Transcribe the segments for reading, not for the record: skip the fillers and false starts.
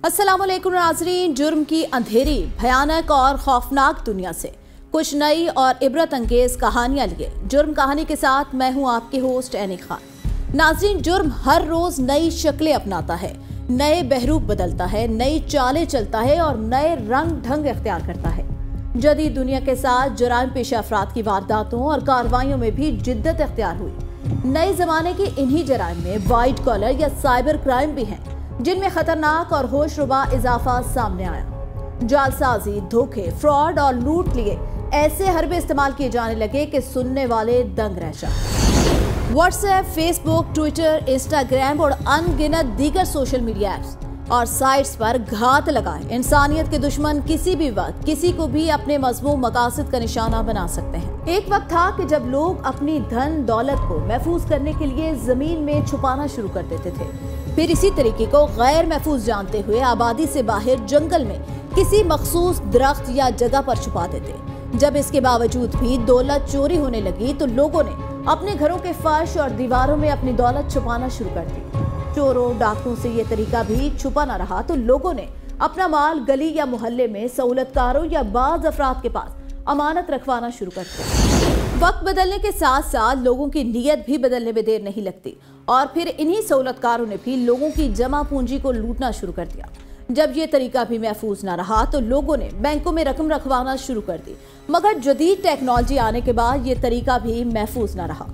अस्सलामुअलैकुम नाज़रीन। जुर्म की अंधेरी, भयानक और खौफनाक दुनिया से कुछ नई और इबरत अंगेज कहानियां लिए जुर्म कहानी के साथ मैं हूं आपकी होस्ट एनी खान। नाज़रीन, जुर्म हर रोज नई शक्लें अपनाता है, नए बहरूप बदलता है, नई चालें चलता है और नए रंग ढंग इख्तियार करता है। जदीद दुनिया के साथ जुराइम पेशा अफराद की वारदातों और कार्रवाइयों में भी जिद्दत इख्तियार हुई। नए जमाने के इन्हीं जराइम में वाइट कॉलर या साइबर क्राइम भी हैं, जिनमें खतरनाक और होशरुबा इजाफा सामने आया। जालसाजी, धोखे, फ्रॉड और लूट लिए ऐसे हरबे इस्तेमाल किए जाने लगे कि सुनने वाले दंग रह जाए। व्हाट्सएप, फेसबुक, ट्विटर, इंस्टाग्राम और अनगिनत दीगर सोशल मीडिया ऐप्स और साइट्स पर घात लगाए इंसानियत के दुश्मन किसी भी वक्त किसी को भी अपने मज़मूम मकासद का निशाना बना सकते हैं। एक वक्त था कि जब लोग अपनी धन दौलत को महफूज करने के लिए जमीन में छुपाना शुरू कर देते थे, फिर इसी तरीके को गैर महफूज जानते हुए आबादी से बाहर जंगल में किसी मखसूस दरख्त या जगह पर छुपा देते। जब इसके बावजूद भी दौलत चोरी होने लगी तो लोगों ने अपने घरों के फर्श और दीवारों में अपनी दौलत छुपाना शुरू कर दी। चोरों डाकुओं से ये तरीका भी छुपा न रहा तो लोगों ने अपना माल गली या मोहल्ले में सहूलतकारों या बाज अफराद के पास अमानत रखवाना शुरू कर दिया। वक्त बदलने के साथ साथ लोगों की नीयत भी बदलने में देर नहीं लगती और फिर इन्हीं सहूलतकारों ने भी लोगों की जमा पूंजी को लूटना शुरू कर दिया। जब ये तरीका भी महफूज न रहा तो लोगों ने बैंकों में रकम रखवाना शुरू कर दी, मगर जदीद टेक्नोलॉजी आने के बाद ये तरीका भी महफूज न रहा।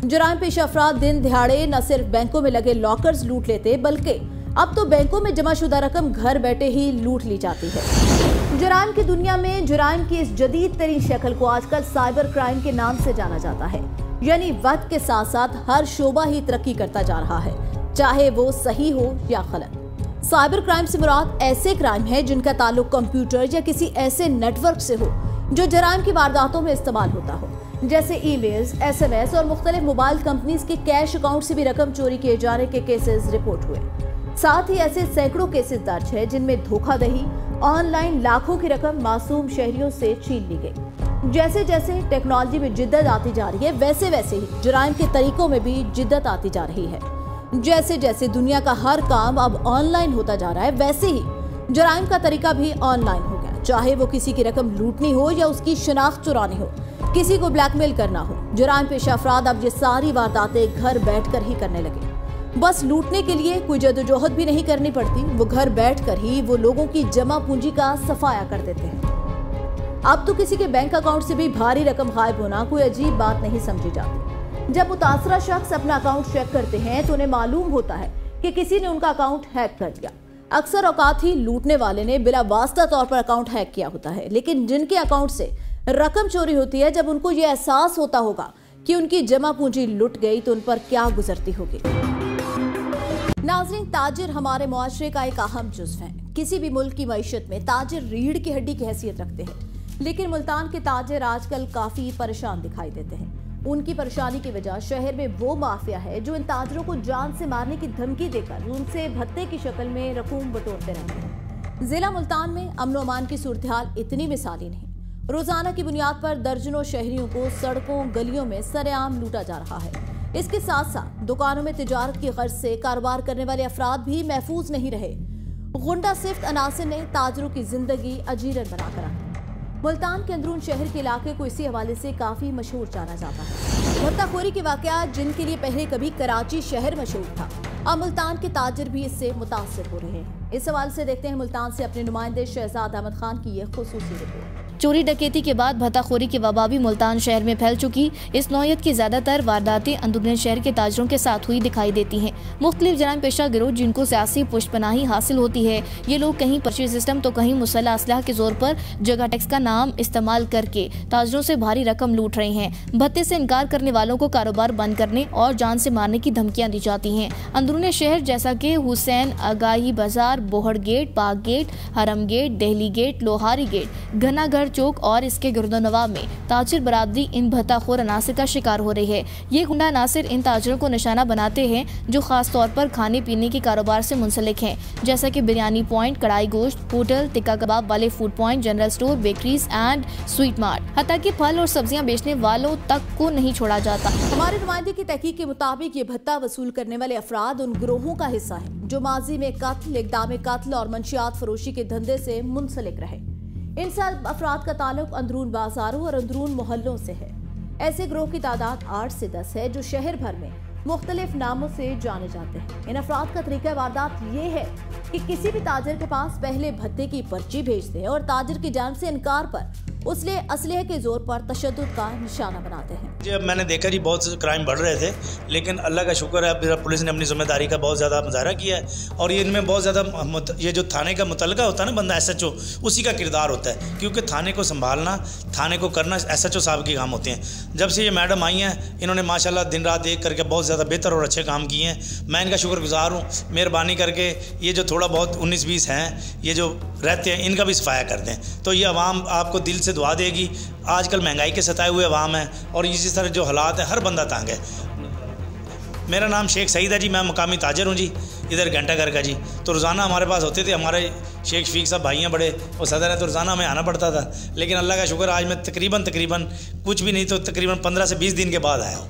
जुराइम पेशा अफराद दिन दिहाड़े न सिर्फ बैंकों में लगे लॉकर्स लूट लेते, बल्कि अब तो बैंकों में जमाशुदा रकम घर बैठे ही लूट ली जाती है। जुराइम की दुनिया में जुराइम की इस जदीद तरीन शक्ल को आजकल साइबर क्राइम के नाम से जाना जाता है। यानी वक्त के साथ साथ हर शोबा ही तरक्की करता जा रहा है, चाहे वो सही हो या गलत। साइबर क्राइम से मुराद ऐसे क्राइम है जिनका ताल्लुक कंप्यूटर या किसी ऐसे नेटवर्क से हो जो जुराइम की वारदातों में इस्तेमाल होता हो, जैसे ईमेल्स, SMS और मुख्तलिफ मोबाइल कंपनीज के कैश अकाउंट से भी रकम चोरी किए जाने के केसेस रिपोर्ट हुए। साथ ही ऐसे सैकड़ों केसेस दर्ज है जिनमें धोखाधड़ी, ऑनलाइन लाखों की रकम मासूम शहरियों से छीन ली गई। जैसे जैसे टेक्नोलॉजी में जिद्दत आती जा रही है, वैसे वैसे ही जुराइम के तरीकों में भी जिद्दत आती जा रही है। जैसे जैसे दुनिया का हर काम अब ऑनलाइन होता जा रहा है, वैसे ही जुराइम का तरीका भी ऑनलाइन हो गया। चाहे वो किसी की रकम लूटनी हो या उसकी शिनाख्त चुरानी हो, किसी को ब्लैकमेल करना हो, जुराइम पेशा अफराद अब ये सारी वारदातें घर बैठकर ही करने लगे। बस लूटने के लिए कोई जदोजहद भी नहीं करनी पड़ती, वो घर बैठकर ही वो लोगों की जमा पूंजी का सफाया कर देते हैं। अब तो किसी के बैंक अकाउंट से भी भारी रकम गायब होना कोई अजीब बात नहीं समझी जाती। जब मुतासरा शख्स अपना अकाउंट चेक करते हैं तो उन्हें मालूम होता है कि किसी ने उनका अकाउंट हैक कर दिया। अक्सर औकात ही लूटने वाले ने बिला वास्ता तौर पर अकाउंट हैक किया होता है, लेकिन जिनके अकाउंट से रकम चोरी होती है, जब उनको यह एहसास होता होगा कि उनकी जमा पूंजी लुट गई तो उन पर क्या गुजरती होगी। नाज़रीन, ताजिर हमारे मुआशरे का एक अहम जुज़्व है। किसी भी मुल्क की मईशत में ताजिर रीढ़ की हड्डी की हैसियत रखते हैं, लेकिन मुल्तान के ताजिर आजकल काफी परेशान दिखाई देते हैं। उनकी परेशानी की वजह शहर में वो माफिया है जो इन ताजिरों को जान से मारने की धमकी देकर उनसे भत्ते की शक्ल में रकूम बटोरते रहते हैं। जिला मुल्तान में अमन अमान की सूरत हाल इतनी मिसाली नहीं। रोजाना की बुनियाद पर दर्जनों शहरियों को सड़कों गलियों में सरेआम लूटा जा रहा है। इसके साथ साथ दुकानों में तिजारत की गर्ज से कारोबार करने वाले अफराद भी महफूज नहीं रहे। गुंडा सिफ्त अनासिर ने ताजिरों की जिंदगी अजीरन बनाकर रखी। मुल्तान के अंदरून शहर के इलाके को इसी हवाले से काफी मशहूर जाना जाता है। भत्ताखोरी के वाकयात जिनके लिए पहले कभी कराची शहर मशहूर था, अब मुल्तान के ताजिर भी इससे मुतासिर हो रहे हैं। इस हवाले से देखते हैं मुल्तान से अपने नुमाइंदे शहजाद अहमद खान की यह खुसूसी रिपोर्ट। चोरी डकैती के बाद भत्ताखोरी की वबा भी मुल्तान शहर में फैल चुकी। इस नौयत की ज्यादातर वारदातें अंदरूनी शहर के ताजिरों के साथ हुई दिखाई देती हैं। मुख्तलिफ जराइम पेशा गिरोह जिनको सियासी पुष्पनाही हासिल होती है, ये लोग कहीं पर्ची सिस्टम तो कहीं मुसल्लह असलाह के जोर पर जगह टैक्स का नाम इस्तेमाल करके ताजिरों से भारी रकम लूट रहे हैं। भत्ते से इनकार करने वालों को कारोबार बंद करने और जान से मारने की धमकियां दी जाती हैं। अंदरूनी शहर जैसा कि हुसैन आगाही बाजार, बोहड़ गेट, पाक गेट, हरम gate, Delhi gate, Lohari gate, घनाघर चौक और इसके गिरदोनवाब में ताजिर बरादरी इन भत्ताखोर अनासिर का शिकार हो रही है। ये गुंडा अनासिर इन ताजिरों को निशाना बनाते हैं जो खास तौर पर खाने पीने के कारोबार से मुंसलिक हैं, जैसा कि बिरयानी पॉइंट, कढ़ाई गोश्त होटल, टिक्का कबाब वाले food point, general store, bakeries and sweet mart, हत्ता कि फल और सब्जियां बेचने वालों तक को नहीं छोड़ा जाता। हमारे नुमाइंदे की तहकीक के मुताबिक ये भत्ता वसूल करने वाले अफराद उन गिरोहों का हिस्सा है जो माजी में कत्ल, इक़दाम कत्ल और मंशियात फरोशी के धंधे से मुंसलिक रहे। इन सब अफराद का ताल्लुक अंदरून बाजारों और अंदरून मोहल्लों से है। ऐसे गिरोह की तादाद 8 से 10 है जो शहर भर में मुख्तलिफ नामों से जाने जाते हैं। इन अफराद का तरीका वारदात ये है कि किसी भी ताजिर के पास पहले भत्ते की पर्ची भेज दें और ताजिर की जान से इनकार पर उसने असलहे के जोर पर तशद्दुद का निशाना बनाते हैं। जी, अब मैंने देखा जी बहुत से क्राइम बढ़ रहे थे, लेकिन अल्लाह का शुक्र है पुलिस ने अपनी जिम्मेदारी का बहुत ज़्यादा मुजाहरा किया है और ये इनमें बहुत ज़्यादा ये जो थाने का मुतलका होता है ना बंदा SHO, उसी का किरदार होता है, क्योंकि थाने को संभालना, थाने को करना SHO साहब के काम होते हैं। जब से ये मैडम आई हैं इन्होंने माशाल्लाह दिन रात एक करके बहुत ज़्यादा बेहतर और अच्छे काम किए हैं। मैं इनका शुक्रगुजार हूँ। मेहरबानी करके ये जो थोड़ा बहुत 19-20 हैं ये जो रहते हैं इनका भी सफाया कर दें, तो ये अवाम आपको दिल से दुआ देगी। आजकल महंगाई के सताए हुए अवाम है और इसी तरह जो हालात है हर बंदा तंग है। मेरा नाम शेख सईद है जी, मैं मुकामी ताजर हूँ जी, इधर घंटाघर का जी। तो रोज़ाना हमारे पास होते थे, हमारे शेख शफीक साहब भाई हैं बड़े, वो सदर हैं, तो रोज़ाना हमें आना पड़ता था। लेकिन अल्लाह का शुक्र आज मैं तकरीबन कुछ भी नहीं तो तकरीबन 15 से 20 दिन के बाद आया हूँ।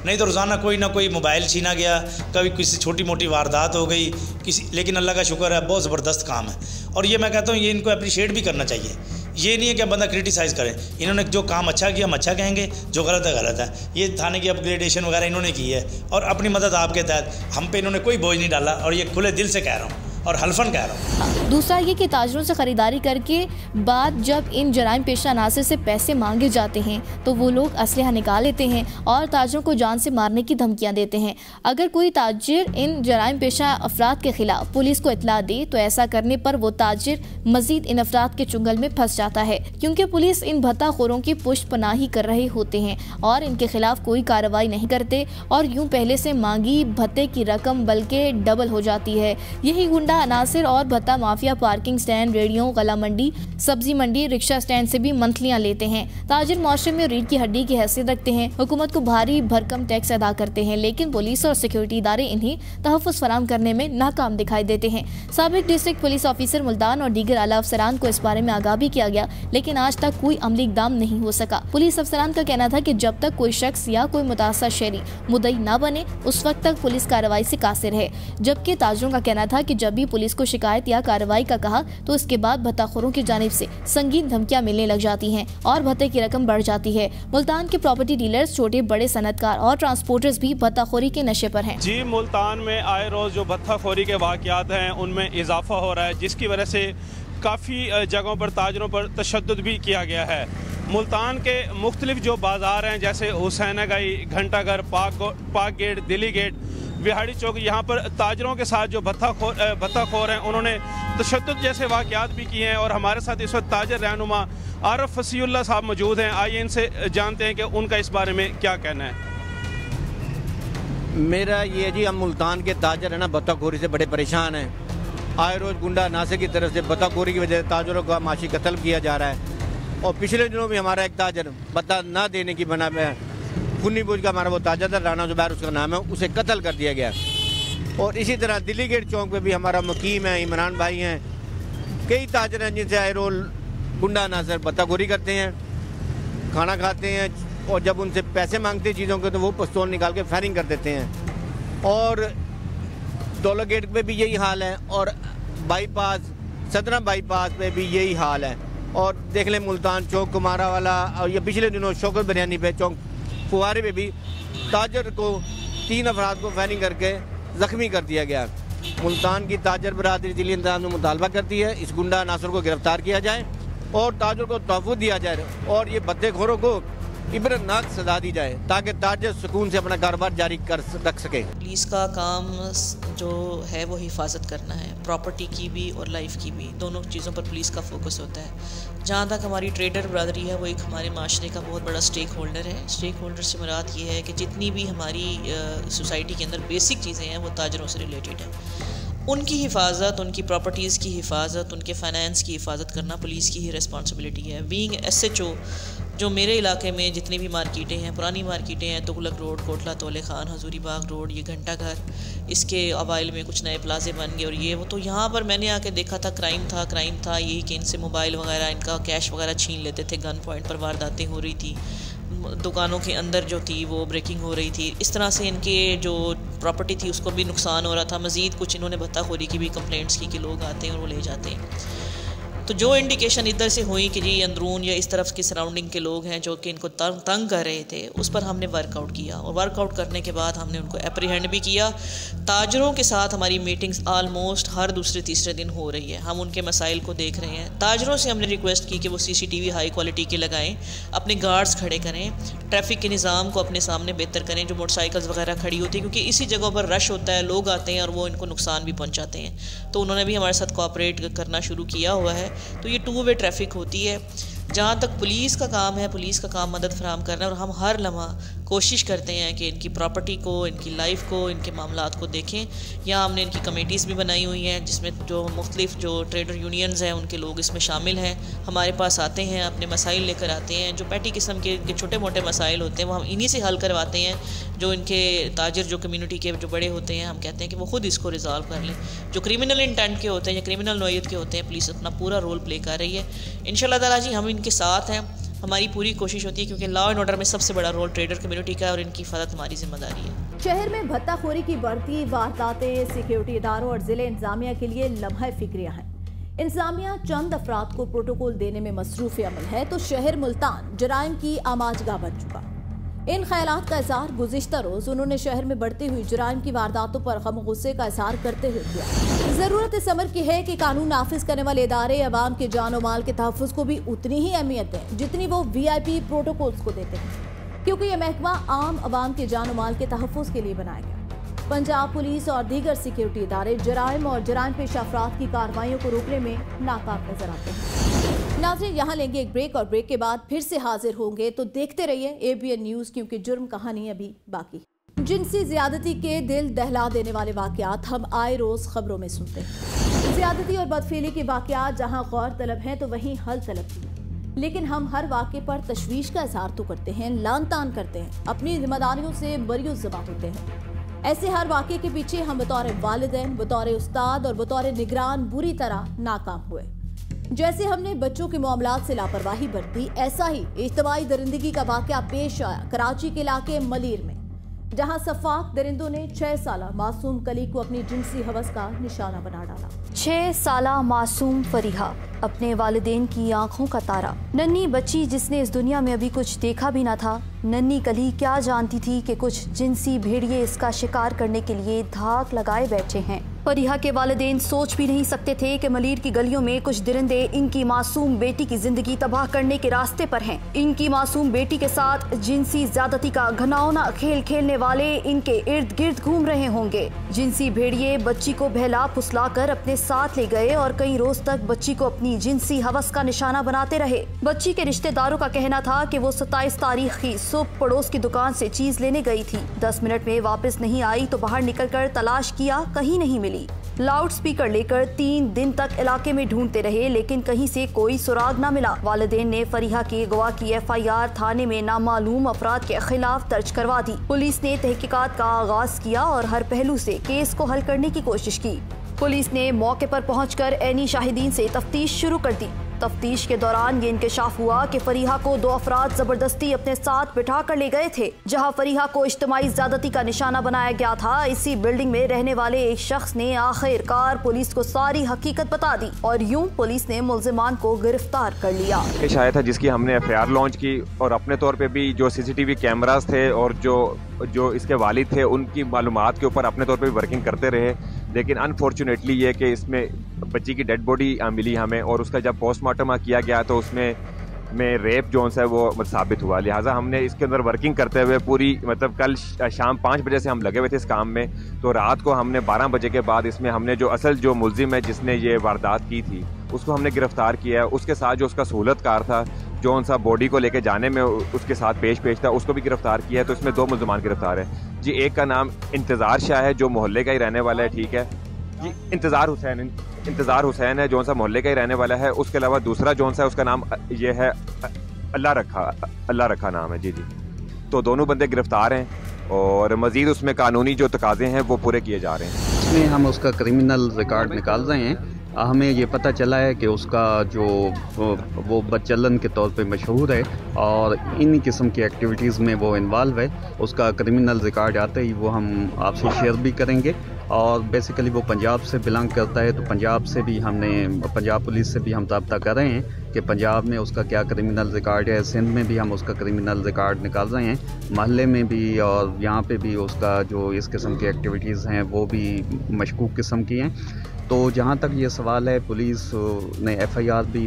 नहीं तो रोज़ाना कोई ना कोई मोबाइल छीना गया, कभी किसी छोटी मोटी वारदात हो गई किसी, लेकिन अल्लाह का शुक्र है बहुत ज़बरदस्त काम है। और ये मैं कहता हूँ ये इनको अप्रिशिएट भी करना चाहिए। ये नहीं है कि बंदा क्रिटिसाइज़ करे, इन्होंने जो काम अच्छा किया हम अच्छा कहेंगे, जो गलत है गलत है। ये थाने की अपग्रेडेशन वगैरह इन्होंने की है और अपनी मदद आपके तहत हम पे इन्होंने कोई बोझ नहीं डाला और ये खुले दिल से कह रहा हूँ और हल्फन कह रहा हूँ। दूसरा ये कि ताजिरों से ख़रीदारी करके बाद जब इन जराइम पेशा अनासिर से पैसे मांगे जाते हैं तो वो लोग असलहा निकाल लेते हैं और ताजिरों को जान से मारने की धमकियां देते हैं। अगर कोई ताजिर इन जराइम पेशा अफराद के खिलाफ पुलिस को इतला दे तो ऐसा करने पर वो ताजिर मजीद इन अफराद के चुंगल में फंस जाता है, क्योंकि पुलिस इन भत्ताखोरों की पुष्ट पनाही कर रहे होते हैं और इनके खिलाफ कोई कार्रवाई नहीं करते और यूँ पहले से मांगी भत्ते की रकम बल्कि डबल हो जाती है। यही गुंडा अनासिर और भत्ता माफिया पार्किंग स्टैंड, रेडियो, गला मंडी, सब्जी मंडी, रिक्शा स्टैंड से भी मंथलियां लेते हैं। ताजिर माशरे में रीढ़ की हड्डी की हैसियत रखते हैं, हुकूमत को भारी भरकम टैक्स अदा करते हैं, लेकिन पुलिस और सिक्योरिटी इदारे इन्हें तहफ़्फ़ुज़ फराहम करने में नाकाम दिखाई देते हैं। साबिक डिस्ट्रिक्ट पुलिस ऑफिसर मुल्तान और दीगर आला अफसरान को इस बारे में आगाह भी किया गया, लेकिन आज तक कोई अमली इक़दाम नहीं हो सका। पुलिस अफसरान का कहना था कि जब तक कोई शख्स या कोई मुतासर शहरी मुद्दई न बने उस वक्त तक पुलिस कार्रवाई से कासिर है, जबकि ताजिरों का कहना था कि जब भी पुलिस को शिकायत या कार्रवाई का कहा तो इसके बाद भत्ताखोरों की जानिब से संगीन धमकियां मिलने लग जाती हैं और भत्ते की रकम बढ़ जाती है। मुल्तान के प्रॉपर्टी डीलर्स, छोटे बड़े सनतकार और ट्रांसपोर्टर्स भी भत्ताखोरी के नशे पर हैं। जी, मुल्तान में आए रोज जो भत्ताखोरी के वाक़यात हैं उनमें इजाफा हो रहा है, जिसकी वजह से काफ़ी जगहों पर ताजरों पर तशद्दुद भी किया गया है। मुल्तान के मुख्तलिफ जो बाज़ार हैं जैसे हुसैनागाई, घंटाघर, पाक गेट, दिल्ली गेट, बिहाड़ी चौक, यहाँ पर ताजरों के साथ जो भत्ताखोर हैं उन्होंने तशद्दुद जैसे वाक़यात भी किए हैं। और हमारे साथ इस वक्त ताजर रहनुमा आरफ फसीउल्लाह साहब मौजूद हैं। आइए इनसे जानते हैं कि उनका इस बारे में क्या कहना है। मेरा ये जी, हम मुल्तान के ताजर हैं ना, भत्ताखोरी से बड़े परेशान हैं। आए रोज़ गुंडा नासिर की तरफ से भत्ताखोरी की वजह से ताजरों का माशी कत्ल किया जा रहा है। और पिछले दिनों में हमारा एक ताजर भत्ता ना देने की बना में खुन्नी बुझ का हमारा वो ताजर था, राना जुबैर उसका नाम है, उसे कत्ल कर दिया गया। और इसी तरह दिल्ली गेट चौक पे भी हमारा मुकीम है, इमरान भाई हैं, कई ताजर हैं जिनसे आए रोल गुंडा नासिर भत्ताखोरी करते हैं, खाना खाते हैं और जब उनसे पैसे मांगते चीज़ों के तो वो पिस्तौल निकाल के फायरिंग कर देते हैं। और दौलत गेट पे भी यही हाल है और बाईपास, सदरा बाईपास पे भी यही हाल है। और देख लें मुल्तान चौक, कुमारा वाला, और ये पिछले दिनों शौकत बिरयानी पे चौक फुवारे पे भी ताजर को 3 अफराद को फायरिंग करके ज़ख्मी कर दिया गया। मुल्तान की ताजर बरादरी दिल्ली इंतजाम में मुतालबा करती है इस गुंडा नासिर को गिरफ्तार किया जाए और ताजर को तहफ़्फ़ुज़ दिया जाए और ये भत्तेखोरों को इबरतनाक सजा दी जाए ताकि ताजर सुकून से अपना कारोबार जारी कर रख सके। पुलिस का काम जो है वो हिफाजत करना है, प्रॉपर्टी की भी और लाइफ की भी, दोनों चीज़ों पर पुलिस का फोकस होता है। जहाँ तक हमारी ट्रेडर बरादरी है वो एक हमारे माशरे का बहुत बड़ा स्टेक होल्डर है। स्टेक होल्डर से मुराद ये है कि जितनी भी हमारी सोसाइटी के अंदर बेसिक चीज़ें हैं वो ताजरों से रिलेटेड है। उनकी हिफाजत, उनकी प्रॉपर्टीज़ की हिफाजत, उनके फाइनेंस की हिफाजत करना पुलिस की ही रिस्पॉन्सिबिलिटी है। बीइंग SHO, जो मेरे इलाके में जितनी भी मार्केटें हैं, पुरानी मार्केटें हैं, तुगलक रोड, कोटला तोले खान, हजूरी बाग रोड, ये घंटा घर, इसके अवाइल में कुछ नए प्लाजे बन गए और ये वो, तो यहाँ पर मैंने आके देखा था क्राइम था यही कि इनसे मोबाइल वगैरह, इनका कैश वगैरह छीन लेते थे, गन पॉइंट पर वारदातें हो रही थी, दुकानों के अंदर जो थी वो ब्रेकिंग हो रही थी, इस तरह से इनके जो प्रॉपर्टी थी उसको भी नुकसान हो रहा था। मज़ीद कुछ इन्होंने भत्ताखोरी की भी कंप्लेंट्स की कि लोग आते हैं और वो ले जाते हैं। तो जो इंडिकेशन इधर से हुई कि जी अंदरून या इस तरफ की सराउंडिंग के लोग हैं जो कि इनको तंग कर रहे थे, उस पर हमने वर्कआउट किया और वर्कआउट करने के बाद हमने उनको एप्रीहेंड भी किया। ताजरों के साथ हमारी मीटिंग्स आलमोस्ट हर दूसरे तीसरे दिन हो रही है, हम उनके मसाइल को देख रहे हैं। ताजरों से हमने रिक्वेस्ट की कि वो CCTV हाई क्वालिटी के लगाएं, अपने गार्ड्स खड़े करें, ट्रैफिक के निज़ाम को अपने सामने बेहतर करें, जो मोटरसाइकिल्स वगैरह खड़ी होती है क्योंकि इसी जगहों पर रश होता है, लोग आते हैं और वो इनको नुकसान भी पहुँचाते हैं। तो उन्होंने भी हमारे साथ कोऑपरेट करना शुरू किया हुआ है। तो ये 2 वे ट्रैफिक होती है। जहाँ तक पुलिस का काम है, पुलिस का काम मदद फराहम करना है और हम हर लम्हा कोशिश करते हैं कि इनकी प्रॉपर्टी को, इनकी लाइफ को, इनके मामलात को देखें। यहाँ हमने इनकी कमेटीज़ भी बनाई हुई हैं जिसमें जो मुख्तलिफ जो ट्रेडर यूनियंस हैं उनके लोग इसमें शामिल हैं, हमारे पास आते हैं, अपने मसाइल लेकर आते हैं। जो पैटी किस्म के छोटे मोटे मसाइल होते हैं वो हम इन्हीं से हल करवाते हैं। जो इनके ताजर जो कम्यूनिटी के जो बड़े होते हैं, हम कहते हैं कि वो ख़ुद इसको रिजॉल्व कर लें। जो क्रिमिनल इंटेंट के होते हैं या क्रिमिनल नौयत के होते हैं, पुलिस अपना पूरा रोल प्ले कर रही है। इंशाल्लाह ताला जी हम इनके साथ हैं, हमारी पूरी कोशिश होती है क्योंकि लॉ एंड ऑर्डर में सबसे बड़ा रोल ट्रेडर कम्युनिटी का है और इनकी हिफाजत हमारी जिम्मेदारी है। शहर में भत्ताखोरी की बढ़ती वारदातें सिक्योरिटी इदारों और जिले इंतजामिया के लिए लम्हा फिक्रिया हैं। इंतजामिया चंद अफराद को प्रोटोकॉल देने में मसरूफ अमल है तो शहर मुल्तान जराइम की आमाजगाह बन चुका। इन ख्यालात का इज़हार गुज़िश्ता रोज उन्होंने शहर में बढ़ती हुई जुराइम की वारदातों पर गम गुस्से का इज़हार करते हुए किया। ज़रूरत इस अमर की है कि कानून नाफिज करने वाले इदारे अवाम के जान और माल के तहफ़्फ़ुज़ को भी उतनी ही अहमियत दें जितनी वो VIP प्रोटोकॉल्स को देते हैं, क्योंकि यह महकमा आम अवाम के जान और माल के तहफ़्फ़ुज़ के लिए बनाया गया। पंजाब पुलिस और दीगर सिक्योरिटी इदारे जराइम और जराइम पेश अफराद की कार्रवाइयों को रोकने में नाकाम नजर आते हैं। नाज़रीन, यहाँ लेंगे एक ब्रेक और ब्रेक के बाद फिर से हाजिर होंगे, तो देखते रहिए ABN न्यूज़, क्योंकि जुर्म कहानी अभी बाकी। जिनसी ज्यादती के दिल दहला देने वाले वाकयात हम आए रोज खबरों में सुनते हैं। ज्यादती और बदफेली के वाकयात जहाँ गौर तलब हैं तो वहीं हल तलब भी। लेकिन हम हर वाक़े पर तशवीश का इज़हार तो करते हैं, लान तान करते हैं, अपनी जिम्मेदारियों से बरियुज़्ज़मा होते हैं। ऐसे हर वाक़े के पीछे हम बतौर वालिदैन, बतौर उस्ताद और बतौर निगरान बुरी तरह नाकाम हुए। जैसे हमने बच्चों के मामलात से लापरवाही बरती, ऐसा ही इज्तिमाई दरिंदगी का वाक़या पेश आया कराची के इलाके मलीर में, जहां सफाक दरिंदों ने 6 साला मासूम कली को अपनी जिनसी हवस का निशाना बना डाला। 6 साला मासूम फरीहा, अपने वालिदैन की आंखों का तारा, नन्ही बच्ची जिसने इस दुनिया में अभी कुछ देखा भी ना था। नन्ही कली क्या जानती थी कि कुछ जिनसी भेड़िए इसका शिकार करने के लिए धाक लगाए बैठे हैं। फरीहा के वालिदैन सोच भी नहीं सकते थे कि मलीर की गलियों में कुछ दरिंदे इनकी मासूम बेटी की जिंदगी तबाह करने के रास्ते पर हैं। इनकी मासूम बेटी के साथ जिनसी ज्यादती का घिनौना खेल खेलने वाले इनके इर्द गिर्द घूम रहे होंगे। जिनसी भेड़िए बच्ची को बहला फुसला कर अपने साथ ले गए और कई रोज तक बच्ची को अपनी जिनसी हवस का निशाना बनाते रहे। बच्ची के रिश्तेदारों का कहना था कि वो 27 तारीख की सुबह पड़ोस की दुकान से चीज लेने गई थी। 10 मिनट में वापस नहीं आई तो बाहर निकलकर तलाश किया, कहीं नहीं मिली। लाउड स्पीकर लेकर 3 दिन तक इलाके में ढूंढते रहे, लेकिन कहीं से कोई सुराग न मिला। वालिदैन ने फरीहा की अगवा की FIR थाने में नामालूम अफराद के खिलाफ दर्ज करवा दी। पुलिस ने तहकीकात का आगाज किया और हर पहलू से केस को हल करने की कोशिश की। पुलिस ने मौके पर पहुंचकर ऐनी शाहिदीन से तफ्तीश शुरू कर दी। तफ्तीश के दौरान ये इंकशाफ हुआ कि फरीहा को 2 अफराद जबरदस्ती अपने साथ बिठा कर ले गए थे। जहां फरीहा को इज्तिमाई ज्यादती का निशाना बनाया गया था, इसी बिल्डिंग में रहने वाले एक शख्स ने आखिरकार पुलिस को सारी हकीकत बता दी और यूं पुलिस ने मुल्जिमान को गिरफ्तार कर लिया। पेश आया था जिसकी हमने FIR लॉन्च की और अपने तौर पे भी जो CCTV कैमरास थे और जो इसके वालिद थे उनकी मालूमात के ऊपर अपने तौर पे भी वर्किंग करते रहे। लेकिन अनफॉर्चुनेटली ये कि इसमें बच्ची की डेड बॉडी मिली हमें और उसका जब पोस्टमार्टम किया गया तो उसमें रेप जोन है वो साबित हुआ। लिहाजा हमने इसके अंदर वर्किंग करते हुए पूरी कल शाम 5 बजे से हम लगे हुए थे इस काम में। तो रात को हमने 12 बजे के बाद इसमें हमने जो असल जो मुल्जिम है जिसने ये वारदात की थी उसको हमने गिरफ्तार किया है। उसके साथ जो उसका सहूलतकार था जो उनसा बॉडी को लेके जाने में उसके साथ पेश था उसको भी गिरफ्तार किया है। तो इसमें 2 मुल्जिमान गिरफ्तार हैं जी। एक का नाम इंतज़ार शाह है जो मोहल्ले का ही रहने वाला है, ठीक है, जी इंतज़ार हुसैन है, जौन सा मोहल्ले का ही रहने वाला है। उसके अलावा दूसरा जौन सा है उसका नाम ये है अल्लाह रखा नाम है। जी तो दोनों बंदे गिरफ्तार हैं और मज़ीद उसमें कानूनी जो तकाज़े हैं वो पूरे किए जा रहे हैं। इसमें हम उसका क्रिमिनल रिकॉर्ड निकाल रहे हैं। हमें ये पता चला है कि उसका जो वो बदचलन के तौर पे मशहूर है और इन किस्म की एक्टिविटीज़ में वो इन्वॉल्व है। उसका क्रिमिनल रिकॉर्ड आते ही वो हम आपसे शेयर भी करेंगे। और बेसिकली वो पंजाब से बिलोंग करता है, तो पंजाब पुलिस से भी हम रब्ता कर रहे हैं कि पंजाब में उसका क्या क्रिमिनल रिकॉर्ड है। सिंध में भी हम उसका क्रिमिनल रिकॉर्ड निकाल रहे हैं, महल्ले में भी और यहाँ पे भी उसका जो इस किस्म की एक्टिविटीज़ हैं वो भी मशकूक किस्म की हैं। तो जहाँ तक ये सवाल है, पुलिस ने FIR भी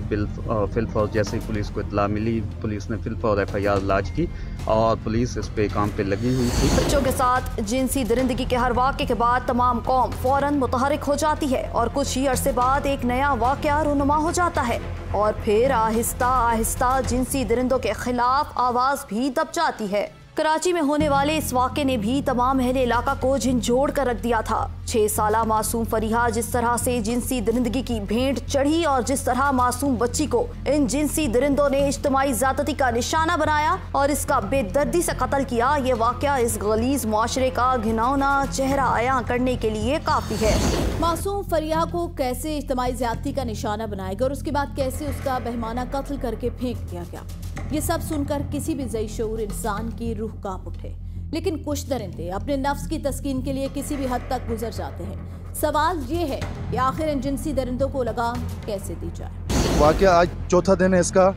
फिलफौर जैसे ही पुलिस को इत्तला मिली, पुलिस ने फिलफौर FIR लॉन्च की और पुलिस इस पे काम पे लगी हुई थी। बच्चों के साथ जिनसी दरिंदगी के हर वाक़े के बाद तमाम कौम फौरन मुतहरिक हो जाती है और कुछ ही अरसे बाद एक नया वाक़या रूनुमा हो जाता है और फिर आहिस्ता आहिस्ता जिनसी दरिंदों के खिलाफ आवाज़ भी दब जाती है। कराची में होने वाले इस वाक़े ने भी तमाम अहले इलाका को झंझोड़ कर रख दिया था। 6 साला मासूम फरीहा जिस तरह से जिनसी दरिंदगी की भेंट चढ़ी और जिस तरह मासूम बच्ची को इन जिनसी दरिंदों ने इज्तिमाई ज़्यादती का निशाना बनाया और इसका बेदर्दी से कत्ल किया, ये वाक़या इस गलीज़ मुआशरे का घिनौना चेहरा आया करने के लिए काफ़ी है। मासूम फरीहा को कैसे इज्तिमाई ज़्यादती का निशाना बनाया गया और उसके बाद कैसे उसका बहमाना कत्ल करके फेंक दिया गया, ये सब सुनकर किसी भी ज़ई शऊर इंसान की रूह कांप उठे। लेकिन कुछ दरिंदे अपने नफ्स की तस्कीन के लिए किसी भी हद तक गुजर जाते हैं। सवाल ये है कि आखिर इन जिनसी दरिंदों को लगाम कैसे दी जाए। वाकया आज चौथा दिन है इसका।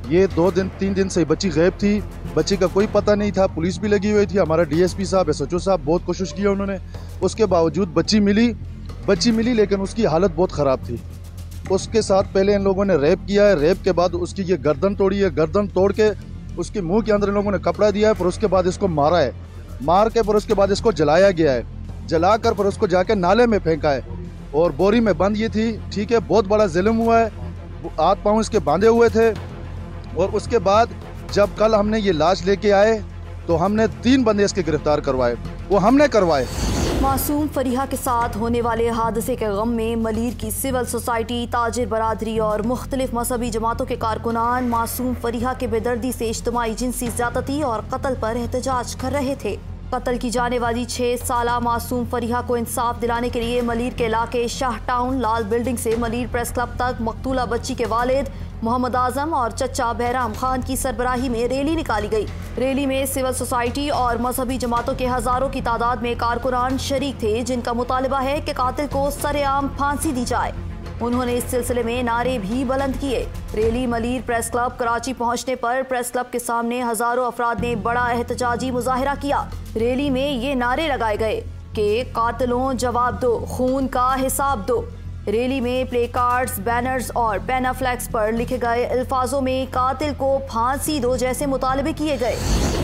ये 2-3 दिन से बच्ची गायब थी, बच्ची का कोई पता नहीं था। पुलिस भी लगी हुई थी, हमारा DSP साहब, SHO साहब बहुत कोशिश की उन्होंने। उसके बावजूद बच्ची मिली लेकिन उसकी हालत बहुत ख़राब थी। उसके साथ पहले इन लोगों ने रेप किया है, रेप के बाद उसकी ये गर्दन तोड़ी है, गर्दन तोड़ के उसके मुंह के अंदर इन लोगों ने कपड़ा दिया है, फिर उसके बाद इसको मारा है, मार के फिर उसके बाद इसको जलाया गया है, जलाकर फिर उसको जाके नाले में फेंका है और बोरी में बंद ये थी। ठीक है, बहुत बड़ा जुल्म हुआ है, हाथ पाँव इसके बांधे हुए थे। और उसके बाद जब कल हमने ये लाश लेके आए तो हमने 3 बंदे इसके गिरफ्तार करवाए, वो हमने करवाए। मासूम फरीहा के साथ होने वाले हादसे के गम में मलीर की सिविल सोसाइटी, ताजिर बरादरी और मुख्तलिफ मजहबी जमातों के कारकुनान मासूम फरीहा के बेदर्दी से इज्तिमाई जिनसी ज़्यादती और कत्ल पर एहतजाज कर रहे थे। कत्ल की जाने वाली 6 साला मासूम फरीहा को इंसाफ दिलाने के लिए मलीर के इलाके शाह टाउन लाल बिल्डिंग से मलीर प्रेस क्लब तक मकतूला बच्ची के वालिद मोहम्मद आजम और चचा बहराम खान की सरबराही में रैली निकाली गई। रैली में सिविल सोसाइटी और मजहबी जमातों के हजारों की तादाद में कारकुनान शरीक थे, जिनका मुतालिबा है कि कातिल को सरेआम फांसी दी जाए। उन्होंने इस सिलसिले में नारे भी बुलंद किए। Rally Malir press club Karachi पहुंचने पर प्रेस क्लब के सामने हजारों अफराद ने बड़ा एहतजाजी मुजाहिरा किया। रैली में ये नारे लगाए गए कि कातिलों जवाब दो, खून का हिसाब दो। रैली में प्ले कार्ड्स, बैनर्स और पेनाफ्लेक्स पर लिखे गए अल्फाजों में कातिल को फांसी दो जैसे मुतालबे किए गए।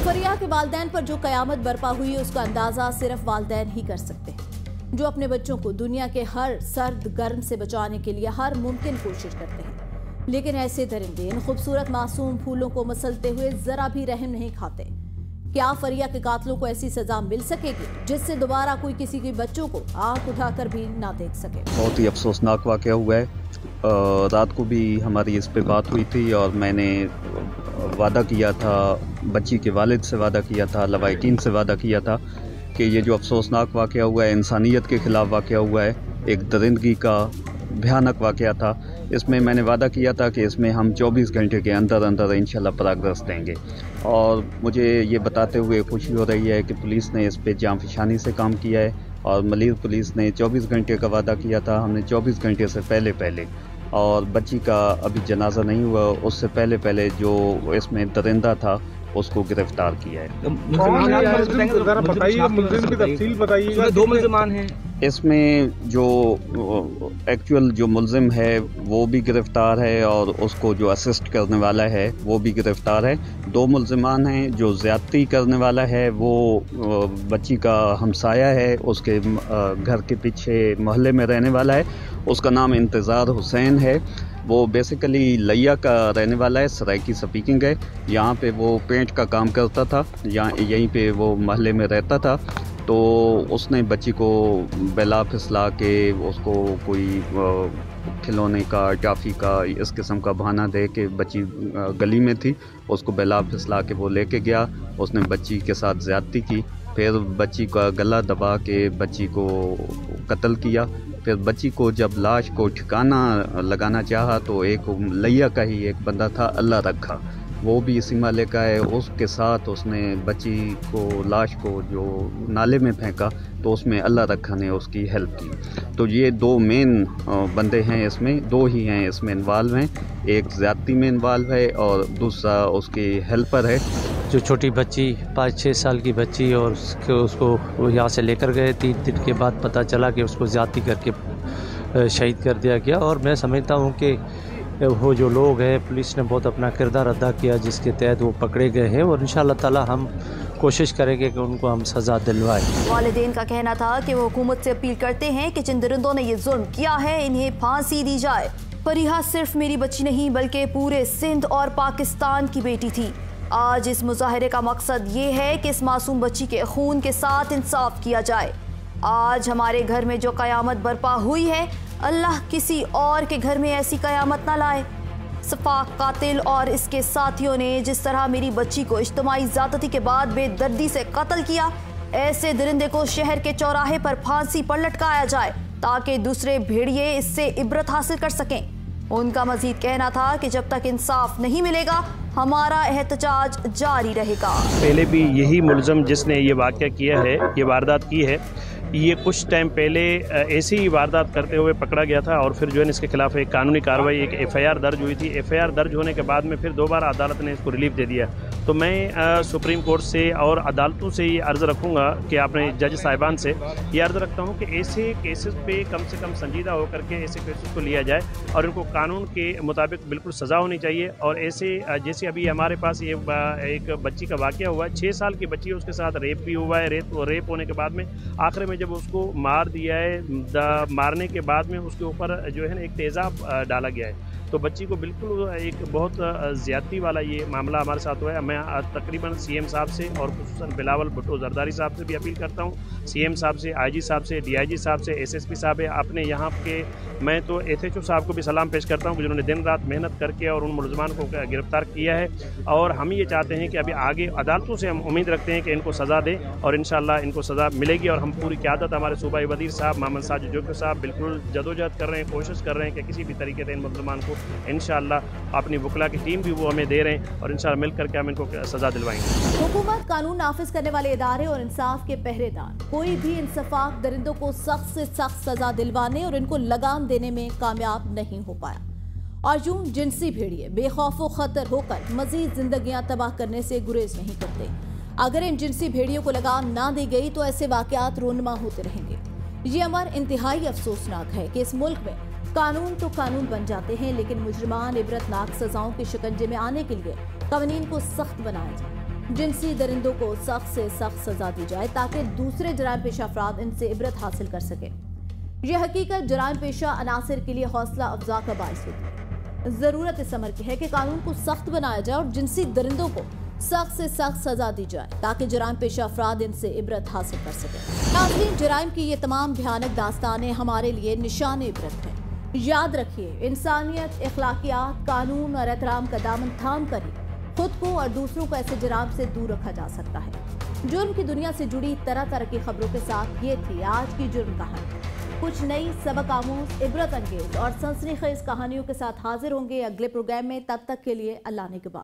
फरीहा के वालिदैन पर जो कयामत बर्पा हुई उसका अंदाजा सिर्फ वालिदैन ही कर सकते हैं, जो अपने बच्चों को दुनिया के हर सर्द गर्म से बचाने के लिए हर मुमकिन कोशिश करते हैं। लेकिन ऐसे दरिंदे इन खूबसूरत मासूम फूलों को मसलते हुए जरा भी रहम नहीं खाते। क्या फरीहा के कातिलों को ऐसी सजा मिल सकेगी जिससे दोबारा कोई किसी के बच्चों को आंख उठाकर भी ना देख सके। बहुत ही अफसोसनाक वाक़या हुआ है। रात को भी हमारी इस पे बात हुई थी और मैंने वादा किया था, बच्ची के वालिद से वादा किया था, लवाइकीन से वादा किया था कि ये जो अफसोसनाक वाक़या हुआ है, इंसानियत के ख़िलाफ़ वाक़या हुआ है, एक दरिंदगी का भयानक वाक़या था। इसमें मैंने वादा किया था कि इसमें हम 24 घंटे के अंदर अंदर इंशाल्लाह प्रोग्रेस देंगे। और मुझे ये बताते हुए खुशी हो रही है कि पुलिस ने इस पे जांफशानी से काम किया है और मलीर पुलिस ने 24 घंटे का वादा किया था, हमने 24 घंटे से पहले और बच्ची का अभी जनाजा नहीं हुआ, उससे पहले जो इसमें दरिंदा था उसको गिरफ्तार किया है। बताइए, 2 मुल्ज़िमान हैं इसमें। जो एक्चुअल जो मुल्ज़िम है वो भी गिरफ्तार है और उसको जो असिस्ट करने वाला है वो भी गिरफ्तार है। 2 मुल्ज़िमान हैं। जो ज़्यादती करने वाला है वो बच्ची का हमसाया है, उसके घर के पीछे मोहल्ले में रहने वाला है, उसका नाम इंतज़ार हुसैन है। वो बेसिकली लिया का रहने वाला है, सराइकी स्पीकिंग है। यहाँ पे वो पेंट का काम करता था, यहीं पे वो मोहल्ले में रहता था तो उसने बच्ची को बेला फिसला के उसको कोई खिलौने का, टॉफ़ी का, इस किस्म का बहाना दे के बच्ची गली में थी, उसको बेला फिसला के वो लेके गया। उसने बच्ची के साथ ज़्यादती की, फिर बच्ची का गला दबा के बच्ची को कत्ल किया। फिर बच्ची को जब लाश को ठिकाना लगाना चाहा तो एक लैया का ही एक बंदा था, अल्लाह रखा, वो भी इसी माले का है, उसके साथ उसने बच्ची को, लाश को जो नाले में फेंका तो उसमें अल्लाह रखा ने उसकी हेल्प की। तो ये दो मेन बंदे हैं इसमें, दो ही हैं इसमें इन्वॉल्व हैं, एक ज़्यादती में इन्वॉल्व है और दूसरा उसकी हेल्पर है। जो छोटी बच्ची 5-6 साल की बच्ची और उसको यहाँ से लेकर गए, 3 दिन के बाद पता चला कि उसको ज़्यादती करके शहीद कर दिया गया। और मैं समझता हूँ कि वो जो लोग हैं, पुलिस ने बहुत अपना किरदार अदा किया जिसके तहत वो पकड़े गए हैं और इंशाअल्लाह ताला हम कोशिश करेंगे कि उनको हम सज़ा दिलवाएं। वालिदैन का कहना था कि वो हुकूमत से अपील करते हैं कि जिन दरिंदों ने ये जुल्म किया है इन्हें फांसी दी जाए। फरीहा सिर्फ मेरी बच्ची नहीं बल्कि पूरे सिंध और पाकिस्तान की बेटी थी। आज इस मुजाहरे का मकसद ये है कि इस मासूम बच्ची के खून के साथ इंसाफ किया जाए। आज हमारे घर में जो क़यामत बर्पा हुई है, अल्लाह किसी और के घर में ऐसी क़यामत ना लाए। सफाक कातिल और इसके साथियों ने जिस तरह मेरी बच्ची को इज्तिमाई ज़्यादती के बाद बेदर्दी से कत्ल किया, ऐसे दरिंदे को शहर के चौराहे पर फांसी पर लटकाया जाए ताकि दूसरे भेड़िए इससे इबरत हासिल कर सकें। उनका मजीद कहना था कि जब तक इंसाफ नहीं मिलेगा हमारा एहतजाज जारी रहेगा। पहले भी यही मुलज़म जिसने ये वाक़या किया है, ये वारदात की है, ये कुछ टाइम पहले ऐसी ही वारदात करते हुए पकड़ा गया था और फिर जो है इसके खिलाफ एक कानूनी कार्रवाई, एक एफआईआर दर्ज हुई थी। एफआईआर दर्ज होने के बाद में फिर दोबारा अदालत ने इसको रिलीफ दे दिया। तो मैं सुप्रीम कोर्ट से और अदालतों से ये अर्ज़ रखूँगा कि आपने जज साहिबान से ये अर्ज़ रखता हूँ कि ऐसे केसेस पे कम से कम संजीदा होकर के ऐसे केसेस को लिया जाए और इनको कानून के मुताबिक बिल्कुल सज़ा होनी चाहिए। और ऐसे जैसे अभी हमारे पास ये एक बच्ची का वाक़या हुआ है, 6 साल की बच्ची है, उसके साथ रेप भी हुआ है। रेप होने के बाद में आखिर में जब उसको मार दिया है, मारने के बाद में उसके ऊपर जो है ना एक तेज़ाब डाला गया है। तो बच्ची को बिल्कुल एक बहुत ज़्यादती वाला ये मामला हमारे साथ हुआ है। मैं तकरीबन सीएम साहब से और खुसूसन बिलावल भुट्टो जरदारी साहब से भी अपील करता हूँ, सीएम साहब से, आईजी साहब से, डीआईजी साहब से, एसएसपी साहब है आपने यहाँ के, मैं तो एसएचओ साहब को भी सलाम पेश करता हूँ जिन्होंने दिन रात मेहनत करके और उन मुलज़मान को गिरफ्तार किया है। और हम ये चाहते हैं कि अभी आगे अदालतों से हम उम्मीद रखते हैं कि इनको सज़ा दें और इंशाअल्लाह इनको सज़ा मिलेगी। और हम पूरी क़यादत हमारे सूबाई वज़ीर साहब मोहम्मद साजिद जोकी साहब बिल्कुल जदोजहद कर रहे हैं, कोशिश कर रहे हैं कि किसी भी तरीके से इन मुसलमान को इंशाअल्लाह, अपनी वकला की टीम भी वो हमें दे रहे हैं और इंशाअल्लाह मिल करके हम इनको सज़ा दिलवाएंगे। हुकूमत, कानून नाफिज करने वाले इदारे और इंसाफ के पहरेदार कोई भी इंसफाक दरिंदों को सख्त से सख्त सजा दिलवाने और इनको लगाम देने में कामयाब नहीं हो पाया। और यूं जिनसी भेड़िए बेखौफ खतर होकर मजीद जिंदगियां तबाह करने से गुरेज नहीं करते। अगर इन जिनसी भेड़ियों को लगाम ना दी गई तो ऐसे वाकयात रोनमा होते रहेंगे। ये अमर इंतहाई अफसोसनाक है कि इस मुल्क में कानून तो कानून बन जाते हैं लेकिन मुजरिमान इबरतनाक सजाओं के शिकंजे में आने के लिए कवानीन को सख्त बनाया जाए। जिनसी दरिंदों को सख्त से सख्त सजा दी जाए ताकि दूसरे जराइम पेशा अफराद इनसे इबरत हासिल कर सके। यह हकीकत जराइम पेशा अनासर के लिए हौसला अफजा का बाइस होती है। जरूरत इस अमर की है कि कानून को सख्त बनाया जाए और जिनसी दरिंदों को सख्त से सख्त सजा दी जाए ताकि जराइम पेशा अफराद इनसे इबरत हासिल कर सके। नाज़रीन, जराइम की ये तमाम भयानक दास्तानें हमारे लिए निशान इबरत है। याद रखिए, इंसानियत, अखलाकियात, कानून और एहतराम का दामन थाम कर ही खुद को और दूसरों को ऐसे जराइम से दूर रखा जा सकता है। जुर्म की दुनिया से जुड़ी तरह तरह की खबरों के साथ ये थी आज की जुर्म कहानी। कुछ नई सबक आमूज, इबरत अंगेज और सनसनीखेज कहानियों के साथ हाजिर होंगे अगले प्रोग्राम में। तब तक के लिए अल्लाह ने के बाद।